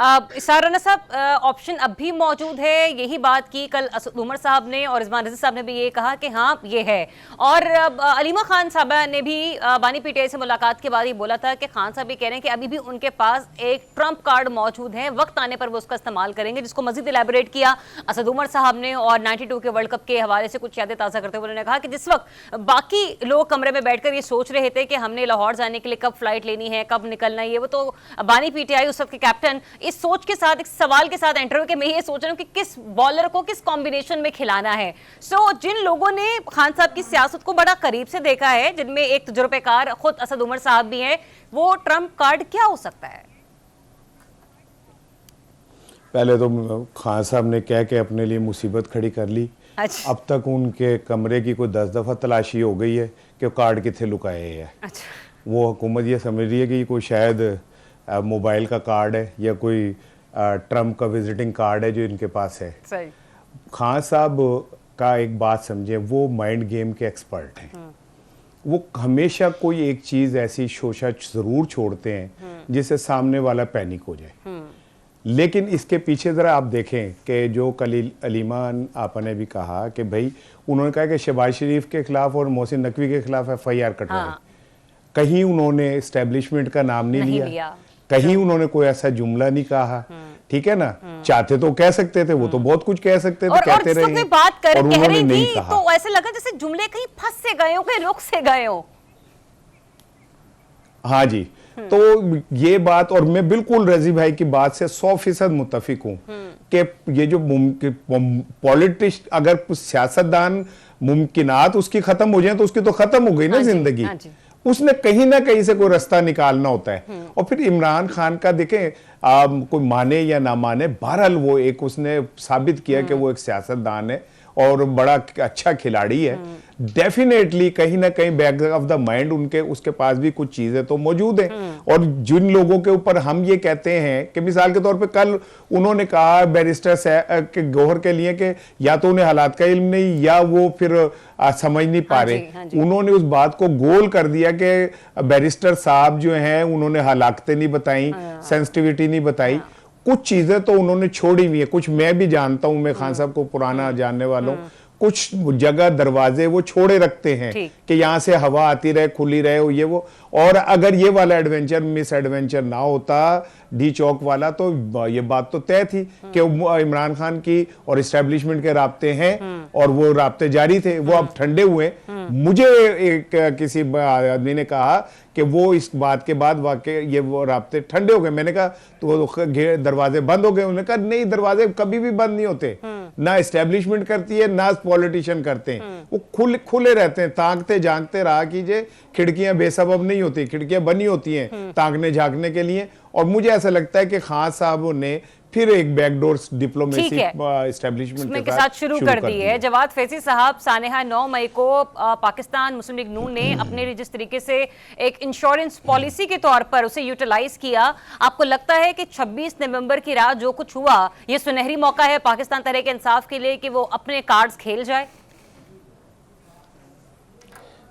इसार राना साहब, ऑप्शन अब भी मौजूद है, यही बात की कल असद उमर साहब ने और रिजवान रज़ी साहब ने भी ये कहा कि हाँ ये है। और अलीमा खान साहबा ने भी बानी पीटीआई से मुलाकात के बाद ही बोला था कि खान साहब ये कह रहे हैं कि अभी भी उनके पास एक ट्रम्प कार्ड मौजूद है, वक्त आने पर वो उसका इस्तेमाल करेंगे, जिसको मजीद इलेबोरेट किया असद उमर साहब ने। और 92 के वर्ल्ड कप के हवाले से कुछ यादें ताज़ा करते हुए उन्होंने कहा कि जिस वक्त बाकी लोग कमरे में बैठकर ये सोच रहे थे कि हमने लाहौर जाने के लिए कब फ्लाइट लेनी है, कब निकलना है, ये वो तो बानी पीटीआई उस वक्त के कैप्टन इस सोच के साथ, एक सवाल के साथ एंटर हुए कि मैं ये सोच रहा हूं कि किस बॉलर को किस कॉम्बिनेशन में खिलाना है। जिन लोगों ने खान साहब की सियासत को बड़ा करीब से देखा है, जिनमें एक तजुर्बेकार खुद असद उमर साहब भी हैं, वो ट्रम्प कार्ड क्या हो सकता है? पहले तो खान साहब ने कह के अपने लिए मुसीबत खड़ी कर ली। अच्छा। अब तक उनके कमरे की कोई 10 दफ़ा तलाशी हो गई है कि कार्ड कितने लुकाए है। अच्छा। वो हुकूमत ये समझ रही है कि कोई शायद मोबाइल का कार्ड है या कोई ट्रम्प का विजिटिंग कार्ड है जो इनके पास है। सही। खान साहब का एक बात समझे, वो माइंड गेम के एक्सपर्ट हैं। वो हमेशा कोई एक चीज़ ऐसी शोशा ज़रूर छोड़ते हैं जिससे सामने वाला पैनिक हो जाए। लेकिन इसके पीछे ज़रा आप देखें कि जो कल अलीमा आपने भी कहा कि भाई उन्होंने कहा कि शहबाज शरीफ के खिलाफ और मोहसिन नकवी के खिलाफ FIR कटवाई। हाँ। कहीं उन्होंने एस्टेब्लिशमेंट का नाम नहीं लिया, कहीं उन्होंने कोई ऐसा जुमला नहीं कहा। ठीक है ना, चाहते तो कह सकते थे, वो तो बहुत कुछ कह सकते थे, कहते रहे बात कर और कह उन्होंने रही नहीं थी, कहा। तो ऐसे लगा जैसे जुमले कहीं फंस से गए हो, कहीं रुक से गए हो। हाँ जी, तो ये बात, और मैं बिल्कुल रजी भाई की बात से 100% मुत्तफिक हूँ कि ये जो पॉलिटिक्स, अगर सियासतदान मुमकिनात उसकी खत्म हो जाए तो उसकी तो खत्म हो गई ना जिंदगी। उसने कहीं ना कहीं से कोई रास्ता निकालना होता है। और फिर इमरान खान का देखें, कोई माने या ना माने, बहरहाल वो एक उसने साबित किया कि वो एक सियासतदान है और बड़ा अच्छा खिलाड़ी है। डेफिनेटली कहीं ना कहीं बैक ऑफ द माइंड उनके उसके पास भी कुछ चीजें तो मौजूद हैं। और जिन लोगों के ऊपर हम ये कहते हैं कि मिसाल के तौर पे कल उन्होंने कहा बैरिस्टर के गौहर के लिए कि या तो उन्हें हालात का इल्म नहीं या वो फिर समझ नहीं पा रहे। उन्होंने उस बात को गोल कर दिया कि बैरिस्टर साहब जो हैं उन्होंने हालाकतें नहीं बताई, सेंसिटिविटी नहीं बताई। कुछ चीजें तो उन्होंने छोड़ी हुई है, कुछ मैं भी जानता हूं, मैं खान साहब को पुराना जानने वाला हूं। कुछ जगह दरवाजे वो छोड़े रखते हैं कि यहाँ से हवा आती रहे, खुली रहे, ये वो। और अगर ये वाला एडवेंचर मिस एडवेंचर ना होता, डी चौक वाला, तो ये बात तो तय थी कि इमरान खान की और इस्टेब्लिशमेंट के राब्ते हैं और वो राब्ते जारी थे, वो अब ठंडे हुए। मुझे एक किसी आदमी ने कहा कि वो इस बात के बाद वाकई ये वो राब्ते ठंडे हो गए। मैंने कहा तो दरवाजे बंद हो गए? उन्होंने कहा नहीं, दरवाजे कभी भी बंद नहीं होते, ना इस्टेब्लिशमेंट करती है ना पॉलिटिशियन करते हैं, वो खुले रहते हैं। ताकते झांकते रहा कीजिए, खिड़कियां बेसबब नहीं होती, खिड़कियां बनी होती हैं ताकने झांकने के लिए। और मुझे ऐसा लगता है कि खान साहब ने फिर एक बैकडोर डिप्लोमेसी एस्टेब्लिशमेंट के साथ शुरू कर दी है। जवाद फैजी साहब, सानेहा 9 मई को पाकिस्तान मुस्लिम लीग नून ने अपने जिस तरीके से एक इंश्योरेंस पॉलिसी के तौर पर उसे यूटिलाइज किया, आपको लगता है कि 26 नवंबर की रात जो कुछ हुआ, ये सुनहरी मौका है पाकिस्तान तहरीक इंसाफ के लिए कि वो अपने कार्ड्स खेल जाए?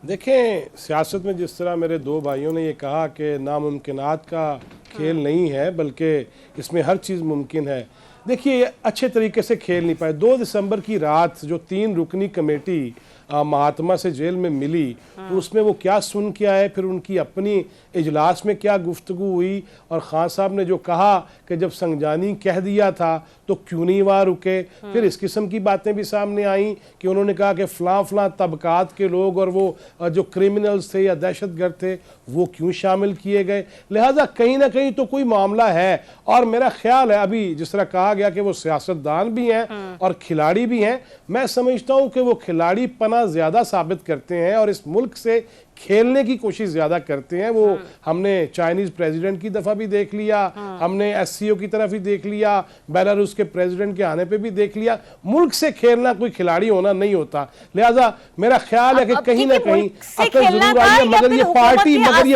देखें, सियासत में जिस तरह मेरे दो भाइयों ने ये कहा कि नामुमकिनात का खेल नहीं है बल्कि इसमें हर चीज़ मुमकिन है। देखिए, ये अच्छे तरीके से खेल नहीं पाए। 2 दिसंबर की रात जो 3 रुकनी कमेटी महात्मा से जेल में मिली, तो उसमें वो क्या सुन के आए, फिर उनकी अपनी इजलास में क्या गुफ्तगू हुई, और खान साहब ने जो कहा कि जब संजानी कह दिया था तो क्यों नहीं वहाँ रुके। फिर इस किस्म की बातें भी सामने आई कि उन्होंने कहा कि फ़लाँ तबकात के लोग और वो जो क्रिमिनल्स थे या दहशतगर्द थे वो क्यों शामिल किए गए। लिहाजा कहीं ना कहीं तो कोई मामला है। और मेरा ख्याल है, अभी जिस तरह कहा गया कि वो सियासतदान भी हैं और खिलाड़ी भी हैं, मैं समझता हूँ कि वो खिलाड़ी पना ज़्यादा साबित करते हैं और इस मुल्क से खेलने की कोशिश ज़्यादा करते हैं। वो हमने चाइनीज़ प्रेसिडेंट की दफ़ा भी देख लिया, हमने SCO की तरफ ही देख लिया, बेलारूस के प्रेसिडेंट के आने पे भी देख लिया। मुल्क से खेलना कोई खिलाड़ी होना नहीं होता। लिहाजा मेरा ख्याल है कि कहीं ना कहीं अकल जरूर आई है, मगर ये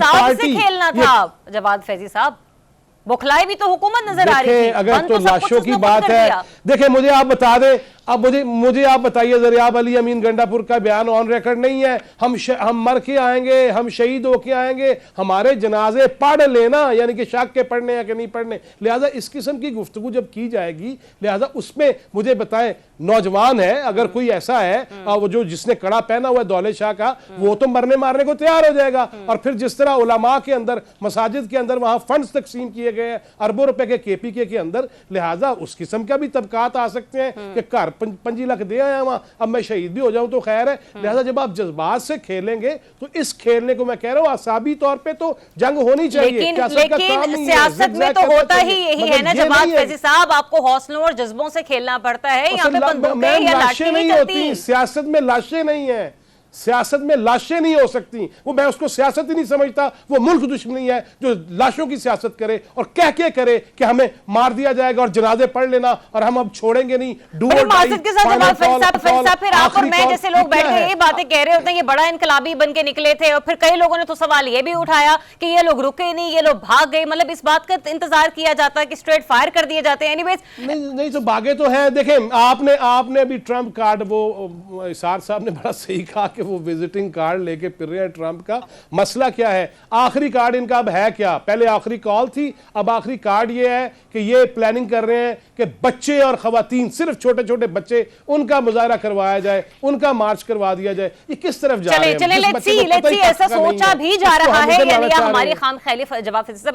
पार्टी खेलना था। जवाद फैजी साहब, बुखलाई भी तो हुकूमत नजर आ रही थी। अगर तो लाशों की बात है, देखें मुझे आप बता दें, अब मुझे आप बताइए, ज़रियाब अली अमीन गंडापुर का बयान ऑन रिकॉर्ड नहीं है, हम मर के आएंगे, हम शहीद होके आएंगे, हमारे जनाजे पढ़ लेना, यानी कि शक के पढ़ने या कि नहीं पढ़ने। लिहाजा इस किस्म की गुफ्तगू जब की जाएगी, लिहाजा उसमें मुझे बताएं, नौजवान है अगर कोई ऐसा है वो जो जिसने कड़ा पहना हुआ है दौलत शाह का, वो तो मरने मारने को तैयार हो जाएगा। और फिर जिस तरह उलमा के अंदर, मसाजिद के अंदर वहां फंड्स तकसीम किए गए हैं अरबों रुपए के KPK के अंदर, लिहाजा उस किस्म का भी तबकात आ सकते हैं कि घर 5 लाख दे आया वहां, अब मैं शहीद भी हो जाऊं तो खैर है। लिहाजा जब आप जज्बात से खेलेंगे तो इस खेलने को मैं कह रहा हूं असाबी तौर पे तो जंग होनी चाहिए। लेकिन सियासत में तो होता ही यही है ना जवाद फैजी साहब, आपको हौसलों और जज्बों से खेलना पड़ता है। यहाँ पे बंदूकें या लाठी नहीं चलती। सियासत में लाशें नहीं है, सियासत में लाशें नहीं हो सकती। वो मैं उसको सियासत ही नहीं समझता, वो मुल्क दुश्मनी है जो लाशों की सियासत करे और कह के करे कि हमें मार दिया जाएगा और जनाजे पढ़ लेना और हम अब छोड़ेंगे नहीं। फिर आप और मैं जैसे लोग बैठ के ये बातें कह रहे होते हैं, ये बड़ा इनकलाबी बन के निकले थे, और फिर कई लोगों ने तो सवाल ये भी उठाया कि ये लोग रुके नहीं, ये लोग भाग गए। मतलब इस बात का इंतजार किया जाता है कि स्ट्रेट फायर कर दिए जाते हैं। एनीवेज नहीं तो भागे तो है। देखें आपने अभी ट्रंप कार्ड, वो इसार साहब ने बड़ा सही कहा कि वो विजिटिंग कार्ड लेके फिर रहे हैं ट्रंप का। मसला क्या है, आखिरी कार्ड इनका अब है क्या? पहले आखिरी कॉल थी, अब आखिरी कार्ड ये है कि ये प्लानिंग कर रहे हैं कि बच्चे और खवातीन, सिर्फ छोटे छोटे बच्चे, उनका मुजाहरा करवाया जाए, उनका मार्च करवा दिया जाए। ये किस तरफ जा रहे हैं? चले लेट्स सी ऐसा सोचा भी जा रहा है, यानी हमारी खाम ख्याली जवाब